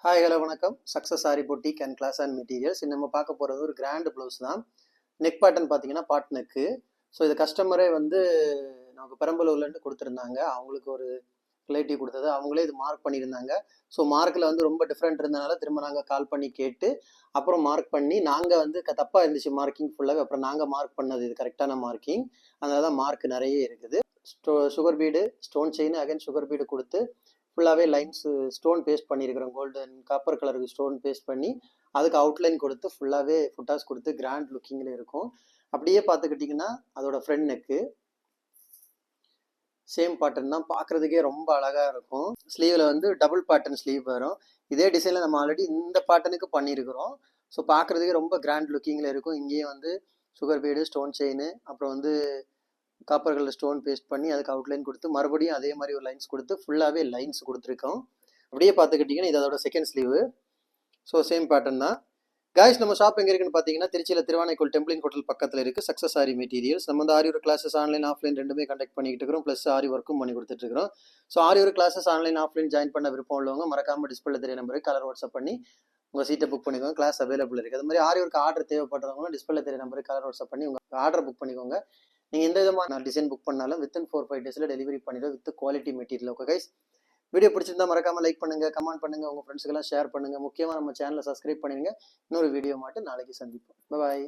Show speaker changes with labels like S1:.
S1: Hi hello வணக்கம். Success sari boutique and class and materials. நம்ம பார்க்க போகிறது ஒரு கிராண்ட் ப்ளவுஸ் தான். நெக் பேட்டர்ன் பார்த்தீங்கன்னா பாட் நெக்கு. ஸோ இது கஸ்டமரே நமக்கு பெரம்பலூர்லேருந்து கொடுத்துருந்தாங்க. அவங்களுக்கு ஒரு ரிலேட்டிவ் கொடுத்தது. அவங்களே இது மார்க் பண்ணியிருந்தாங்க. ஸோ மார்க்கில் ரொம்ப டிஃப்ரெண்ட் இருந்தனால திரும்ப நாங்கள் கால் பண்ணி கேட்டு அப்புறம் மார்க் பண்ணி நாங்கள் தப்பாக இருந்துச்சு மார்க்கிங் ஃபுல்லாகவே. அப்புறம் நாங்கள் மார்க் பண்ணது இது கரெக்டான மார்க்கிங். அதனால தான் மார்க் நிறைய இருக்குது. Sugar bead, stone chain, again sugar bead கொடுத்து ஃபுல்லாகவே லைன்ஸ் ஸ்டோன் பேஸ்ட் பண்ணியிருக்கிறோம். கோல்டன் காப்பர் கலருக்கு ஸ்டோன் பேஸ்ட் பண்ணி அதுக்கு அவுட்லைன் கொடுத்து ஃபுல்லாகவே ஃபுட்டாஸ் கொடுத்து கிராண்ட் லுக்கிங்கில் இருக்கும். அப்படியே பார்த்துக்கிட்டிங்கன்னா அதோட ஃப்ரண்ட் நெக்கு சேம் பேட்டர்ன் தான், பார்க்குறதுக்கே ரொம்ப அழகாக இருக்கும். ஸ்லீவில் டபுள் பேட்டர்ன் ஸ்லீவ் வரும். இதே டிசைனில் நம்ம ஆல்ரெடி இந்த பேட்டர்னுக்கு பண்ணியிருக்கிறோம். ஸோ பார்க்குறதுக்கே ரொம்ப கிராண்ட் லுக்கிங்கில் இருக்கும். இங்கேயும் சுகர் பீடு, ஸ்டோன் செயின், அப்புறம் காப்பர் கலர் ஸ்டோன் பேஸ்ட் பண்ணி அதுக்கு அவுட்லைன் கொடுத்து மறுபடியும் அதே மாதிரி ஒரு லைன்ஸ் கொடுத்து ஃபுல்லாகவே லைன்ஸ் கொடுத்துருக்கோம். அப்படியே பார்த்துக்கிட்டிங்கன்னா இது அதோட second sleeve. So same pattern தான். காய்ஸ், நம்ம ஷாப் எங்கே இருக்குன்னு பார்த்தீங்கன்னா திருச்சியில் திருவானைக்கோள் டெம்பிளின் ஹோட்டல் பக்கத்தில் இருக்குது. Success sorry materials. நம்ம ஆரி ஒரு கிளாஸஸ் ஆன்லைன் ஆஃப்லைன் ரெண்டுமே கண்டக்ட் பண்ணிக்கிட்டு இருக்கிறோம். ப்ளஸ் ஆரி ஒர்க்கும் பண்ணி கொடுத்துட்ருக்கோம். ஸோ ஆரி ஒரு கிளாஸஸ் ஆன்லைன் ஆஃப்லைன் ஜாயின் பண்ண விருப்பம் உள்ளவங்க மறக்காமல் டிஸ்பிளே தெரிய நம்பருக்கு கலர் வாட்ஸ்அப் பண்ணி உங்கள் சீட்டை புக் பண்ணிக்கோங்க. கிளாஸ் அவைலபிள் இருக்குது. அது மாதிரி ஆரி ஒர்க்கு ஆர்டர் தேவைப்படுறவங்களும் டிஸ்பிளே தெரிய நம்பருக்கு கலர் வாட்ஸ்அப் பண்ணி உங்கள் ஆர்டர் புக் பண்ணிக்கோங்க. நீங்கள் எந்த விதமான டிசைன் புக் பண்ணாலும் வித்தின் 4-5 டேஸில் டெலிவரி பண்ணிடுவோம் with quality material. Okay guys, video பிடிச்சிருந்தா மறக்காமல் லைக் பண்ணுங்கள், கமெண்ட் பண்ணுங்கள், உங்கள் ஃப்ரெண்ட்ஸுக்கெல்லாம் ஷேர் பண்ணுங்கள். முக்கியமாக நம்ம சேனலை சப்ஸ்கிரைப் பண்ணிடுங்க. இன்னொரு வீடியோ மட்டும் நாளைக்கு சந்திப்போம். பாய்.